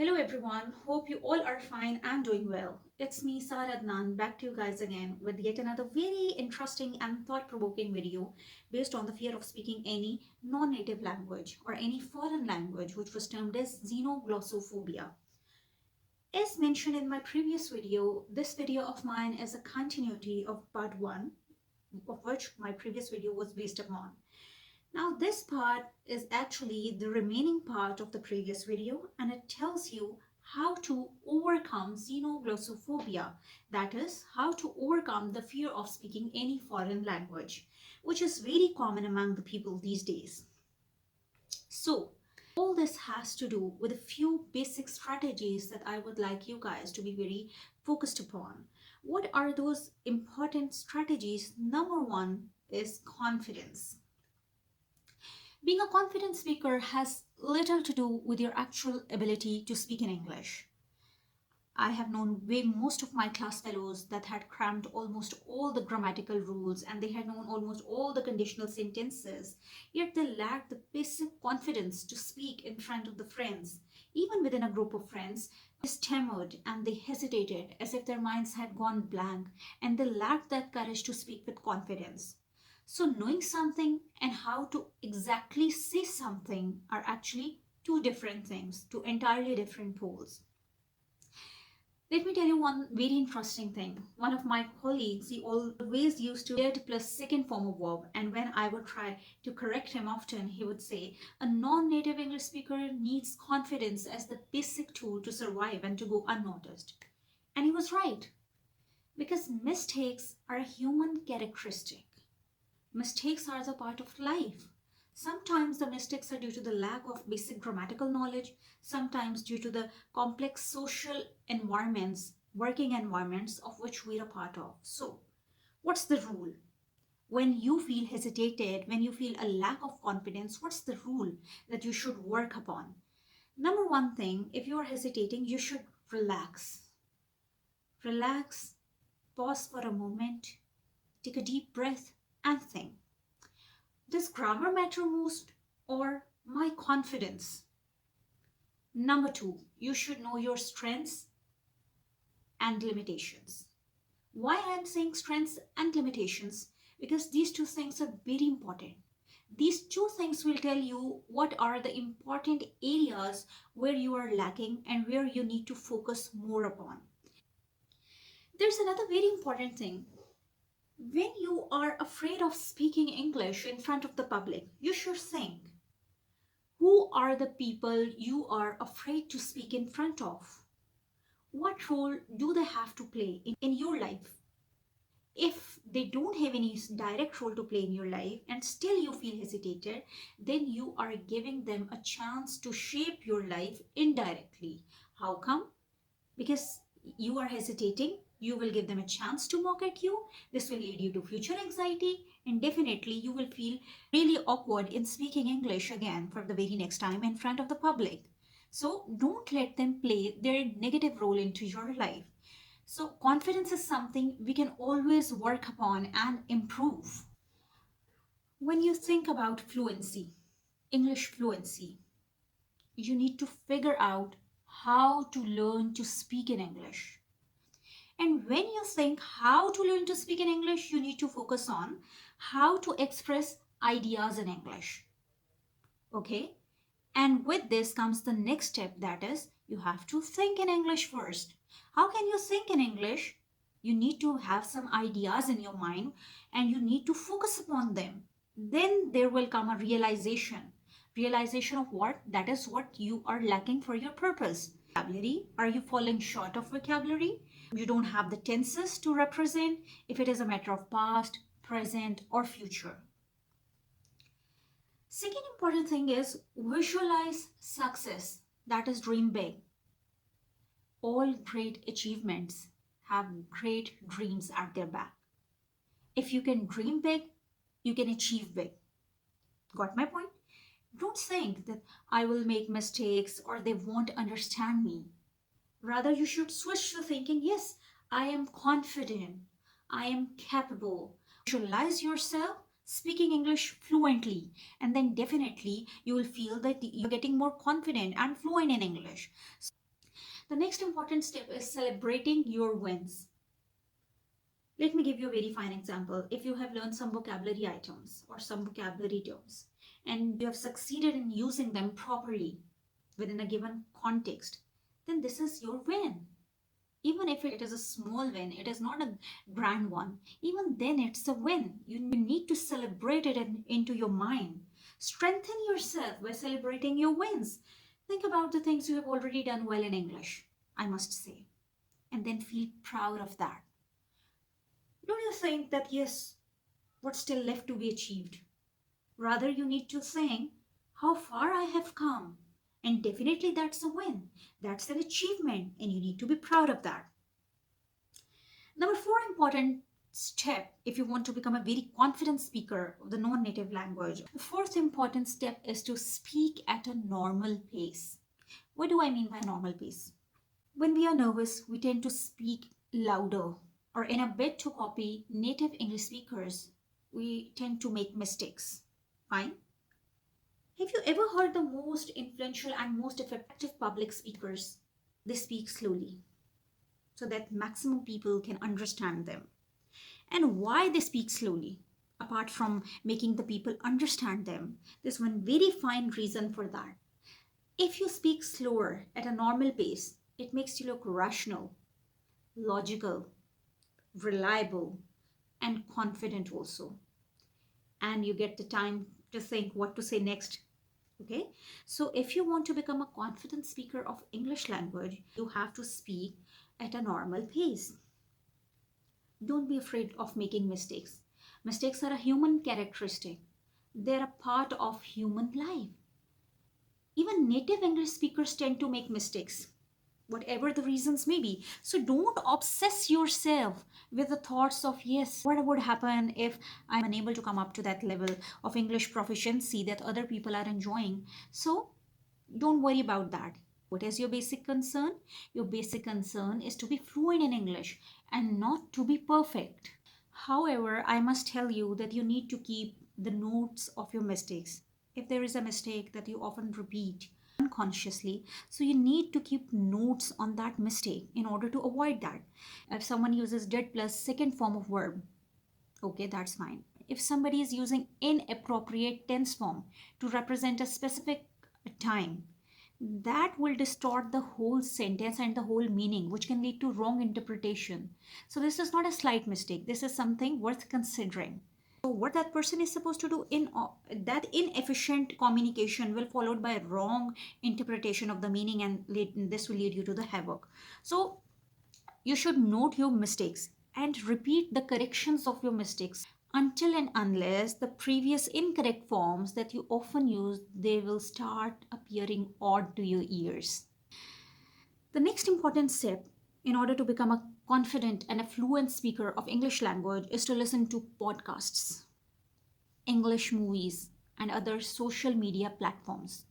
Hello everyone, hope you all are fine and doing well. It's me Saradnan back to you guys again with yet another very interesting and thought-provoking video based on the fear of speaking any non-native language or any foreign language which was termed as xenoglossophobia. As mentioned in my previous video, this video of mine is a continuity of part 1 of which my previous video was based upon. Now this part is actually the remaining part of the previous video and it tells you how to overcome xenoglossophobia, that is, how to overcome the fear of speaking any foreign language, which is very common among the people these days. So, all this has to do with a few basic strategies that I would like you guys to be very focused upon. What are those important strategies? Number one is confidence. Being a confident speaker has little to do with your actual ability to speak in English. I have known most of my class fellows that had crammed almost all the grammatical rules and they had known almost all the conditional sentences, yet they lacked the basic confidence to speak in front of the friends. Even within a group of friends, they stammered and they hesitated as if their minds had gone blank and they lacked that courage to speak with confidence. So, knowing something and how to exactly say something are actually two different things, two entirely different poles. Let me tell you one very interesting thing. One of my colleagues, he always used to did plus second form of verb, and when I would try to correct him often, he would say, a non-native English speaker needs confidence as the basic tool to survive and to go unnoticed. And he was right, because mistakes are a human characteristic. Mistakes are the part of life. Sometimes the mistakes are due to the lack of basic grammatical knowledge, sometimes due to the complex social environments, working environments of which we're a part of. So, what's the rule? When you feel hesitated, when you feel a lack of confidence, what's the rule that you should work upon? Number one thing, if you are hesitating, you should relax. Relax, pause for a moment, take a deep breath, and think. Does grammar matter most or my confidence? Number two, you should know your strengths and limitations. Why I am saying strengths and limitations? Because these two things are very important. These two things will tell you what are the important areas where you are lacking and where you need to focus more upon. There's another very important thing. When you are afraid of speaking English in front of the public, you should think, who are the people you are afraid to speak in front of? What role do they have to play in your life? If they don't have any direct role to play in your life and still you feel hesitated, then you are giving them a chance to shape your life indirectly. How come? Because you are hesitating, you will give them a chance to mock at you. This will lead you to future anxiety, and definitely you will feel really awkward in speaking English again for the very next time in front of the public. So don't let them play their negative role into your life. So confidence is something we can always work upon and improve. When you think about fluency, English fluency, you need to figure out how to learn to speak in English. And when you think how to learn to speak in English, you need to focus on how to express ideas in English. Okay? And with this comes the next step, that is, you have to think in English first. How can you think in English? You need to have some ideas in your mind and you need to focus upon them. Then there will come a realization. Realization of what? That is what you are lacking for your purpose. Vocabulary. Are you falling short of vocabulary? You don't have the tenses to represent if it is a matter of past, present, or future. Second important thing is visualize success, that is dream big. All great achievements have great dreams at their back. If you can dream big, you can achieve big. Got my point? Don't think that I will make mistakes or they won't understand me. Rather, you should switch to thinking, yes, I am confident, I am capable. Visualize yourself speaking English fluently, and then definitely you will feel that you're getting more confident and fluent in English. The next important step is celebrating your wins. Let me give you a very fine example. If you have learned some vocabulary items or some vocabulary terms and you have succeeded in using them properly within a given context, then this is your win. Even if it is a small win, it is not a grand one, even then it's a win. You need to celebrate it into your mind. Strengthen yourself by celebrating your wins. Think about the things you have already done well in English, I must say, and then feel proud of that. Don't you think that, yes, what's still left to be achieved? Rather, you need to think how far I have come. And definitely that's a win. That's an achievement, and you need to be proud of that. Number 4 important step if you want to become a very confident speaker of the non-native language. The fourth important step is to speak at a normal pace. What do I mean by normal pace? When we are nervous, we tend to speak louder, or in a bid to copy native English speakers, we tend to make mistakes. Fine. Have you ever heard the most influential and most effective public speakers? They speak slowly so that maximum people can understand them. And why they speak slowly, apart from making the people understand them, there's one very fine reason for that. If you speak slower at a normal pace, it makes you look rational, logical, reliable, and confident also. And you get the time to think what to say next. Okay, so if you want to become a confident speaker of English language, you have to speak at a normal pace. Don't be afraid of making mistakes. Mistakes are a human characteristic. They're a part of human life. Even native English speakers tend to make mistakes, whatever the reasons may be. So don't obsess yourself with the thoughts of, yes, what would happen if I'm unable to come up to that level of English proficiency that other people are enjoying. So don't worry about that. What is your basic concern? Your basic concern is to be fluent in English and not to be perfect. However, I must tell you that you need to keep the notes of your mistakes. If there is a mistake that you often repeat unconsciously, so you need to keep notes on that mistake in order to avoid that. If someone uses did plus second form of verb, okay, that's fine. If somebody is using inappropriate tense form to represent a specific time, that will distort the whole sentence and the whole meaning, which can lead to wrong interpretation. So this is not a slight mistake. This is something worth considering. So what that person is supposed to do in that inefficient communication will followed by wrong interpretation of the meaning, and this will lead you to the havoc. So you should note your mistakes and repeat the corrections of your mistakes until and unless the previous incorrect forms that you often use, they will start appearing odd to your ears. The next important step in order to become a confident and a fluent speaker of English language is to listen to podcasts, English movies, and other social media platforms.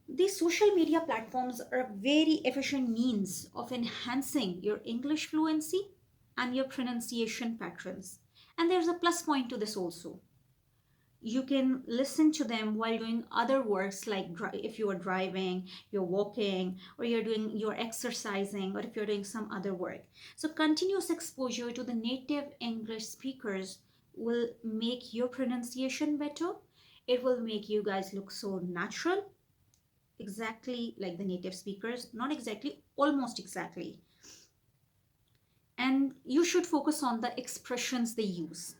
These social media platforms are a very efficient means of enhancing your English fluency and your pronunciation patterns. And there's a plus point to this also. You can listen to them while doing other works, like if you are driving, you're walking, or you're exercising, or if you're doing some other work. So continuous exposure to the native English speakers will make your pronunciation better. It will make you guys look so natural, exactly like the native speakers. Not exactly, almost exactly. And you should focus on the expressions they use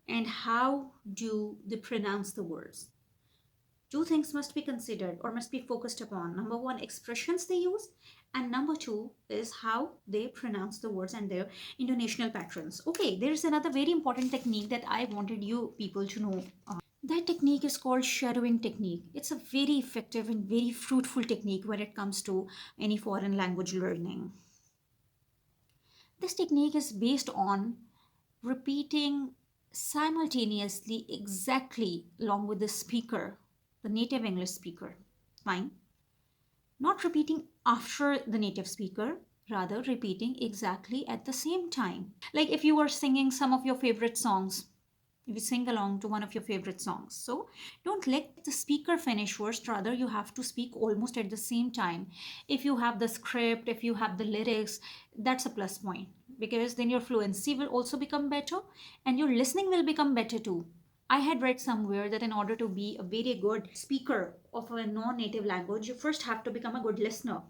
and how do they pronounce the words. Two things must be considered or must be focused upon. Number one, expressions they use, and number two is how they pronounce the words and their intonational patterns. Okay, there is another very important technique that I wanted you people to know. That technique is called shadowing technique. It's a very effective and very fruitful technique when it comes to any foreign language learning. This technique is based on repeating simultaneously exactly along with the speaker, the native English speaker. Fine. Not repeating after the native speaker, rather repeating exactly at the same time. Like if you were singing some of your favorite songs, you sing along to one of your favorite songs. So don't let the speaker finish first, rather, you have to speak almost at the same time. If you have the script, if you have the lyrics, that's a plus point, because then your fluency will also become better and your listening will become better too. I had read somewhere that in order to be a very good speaker of a non native language, you first have to become a good listener.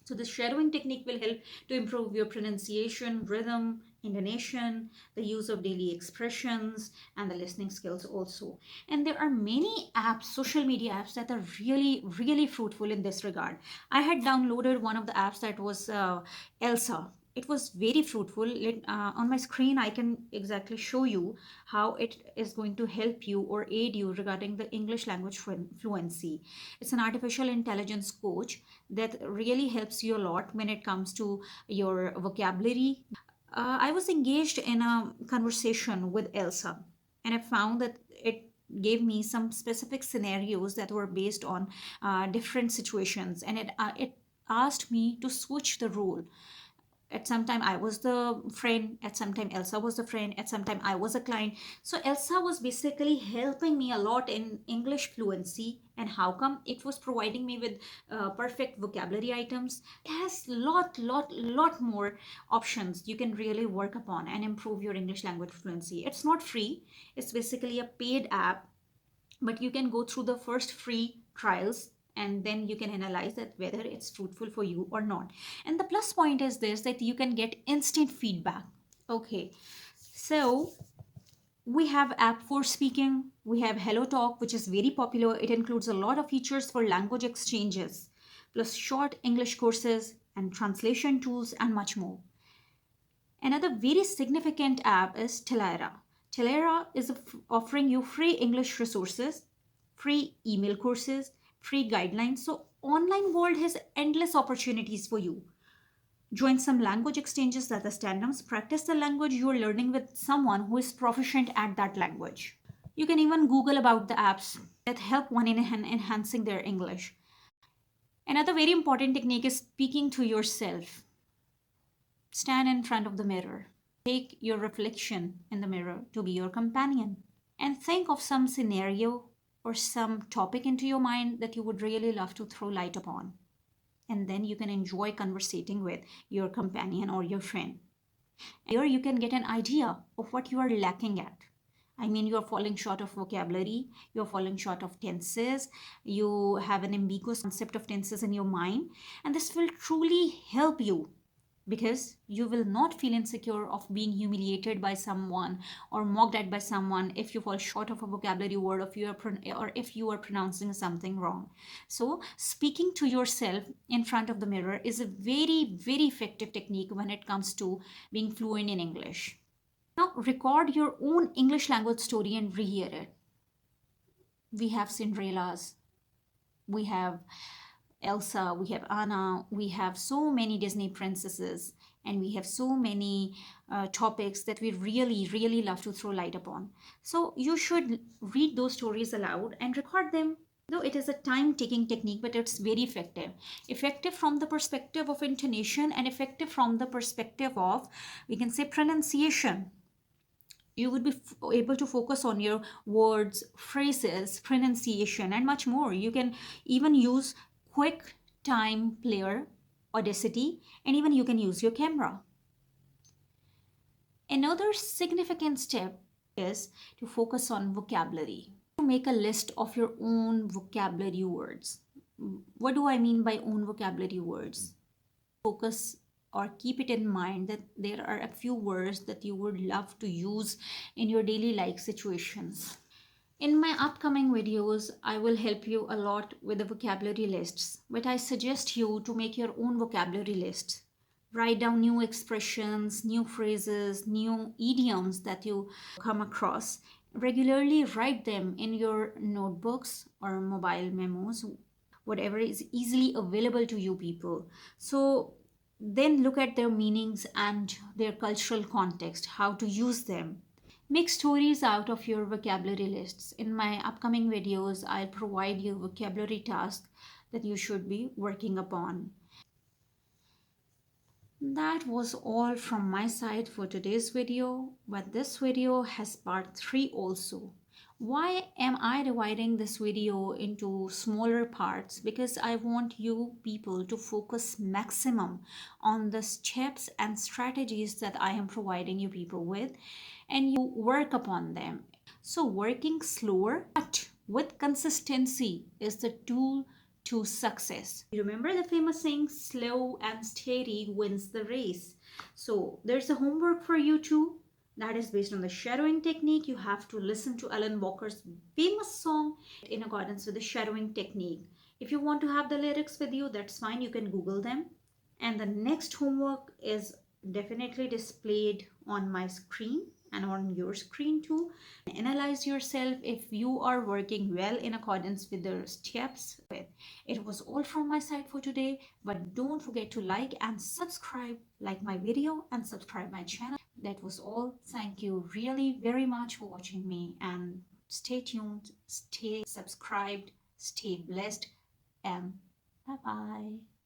So the shadowing technique will help to improve your pronunciation, rhythm, intonation, the use of daily expressions, and the listening skills also. And there are many apps, social media apps, that are really, really fruitful in this regard. I had downloaded one of the apps that was Elsa. It was very fruitful. On my screen, I can exactly show you how it is going to help you or aid you regarding the English language fluency. It's an artificial intelligence coach that really helps you a lot when it comes to your vocabulary. I was engaged in a conversation with Elsa, and I found that it gave me some specific scenarios that were based on different situations, and it asked me to switch the role. At some time I was the friend, at some time Elsa was the friend, at some time I was a client. So Elsa was basically helping me a lot in English fluency. And how come? It was providing me with perfect vocabulary items. It has lot more options you can really work upon and improve your English language fluency. It's not free, it's basically a paid app, but you can go through the first free trials and then you can analyze that whether it's fruitful for you or not. And the plus point is this, that you can get instant feedback. Okay, so we have app for speaking, we have Hello Talk, which is very popular. It includes a lot of features for language exchanges, plus short English courses and translation tools and much more. Another very significant app is Telera. Telera is offering you free English resources, free email courses, free guidelines. So online world has endless opportunities for you. Join some language exchanges that are stand-ups. Practice the language you are learning with someone who is proficient at that language. You can even Google about the apps that help one in enhancing their English. Another very important technique is speaking to yourself. Stand in front of the mirror. Take your reflection in the mirror to be your companion. And think of some scenario or some topic into your mind that you would really love to throw light upon. And then you can enjoy conversating with your companion or your friend. Here you can get an idea of what you are lacking at. I mean, you're falling short of vocabulary, you're falling short of tenses, you have an ambiguous concept of tenses in your mind, and this will truly help you, because you will not feel insecure of being humiliated by someone or mocked at by someone if you fall short of a vocabulary word, or if you are pronouncing something wrong. So speaking to yourself in front of the mirror is a very, very effective technique when it comes to being fluent in English. Now record your own English language story and rehear it. We have Cinderellas, we have Elsa, we have Anna, we have so many Disney princesses, and we have so many topics that we really, really love to throw light upon. So you should read those stories aloud and record them. Though it is a time-taking technique, but it's very effective. Effective from the perspective of intonation and effective from the perspective of, we can say, pronunciation. You would be able to focus on your words, phrases, pronunciation, and much more. You can even use QuickTime Player, Audacity, and even you can use your camera. Another significant step is to focus on vocabulary. To make a list of your own vocabulary words. What do I mean by own vocabulary words? Focus or keep it in mind that there are a few words that you would love to use in your daily life situations. In my upcoming videos, I will help you a lot with the vocabulary lists, but I suggest you to make your own vocabulary list. Write down new expressions, new phrases, new idioms that you come across. Regularly write them in your notebooks or mobile memos, whatever is easily available to you people. So then look at their meanings and their cultural context, how to use them. Make stories out of your vocabulary lists. In my upcoming videos, I'll provide you vocabulary tasks that you should be working upon. That was all from my side for today's video, but this video has part 3 also. Why am I dividing this video into smaller parts? Because I want you people to focus maximum on the steps and strategies that I am providing you people with, and you work upon them. So working slower but with consistency is the tool to success. You remember the famous saying, slow and steady wins the race. So there's a homework for you too. That is based on the shadowing technique. You have to listen to Alan Walker's famous song in accordance with the shadowing technique. If you want to have the lyrics with you, that's fine. You can Google them. And the next homework is definitely displayed on my screen and on your screen too. Analyze yourself if you are working well in accordance with the steps. It was all from my side for today, but don't forget to like and subscribe, like my video and subscribe my channel. That was all. Thank you really very much for watching me, and stay tuned, stay subscribed, stay blessed, and bye bye.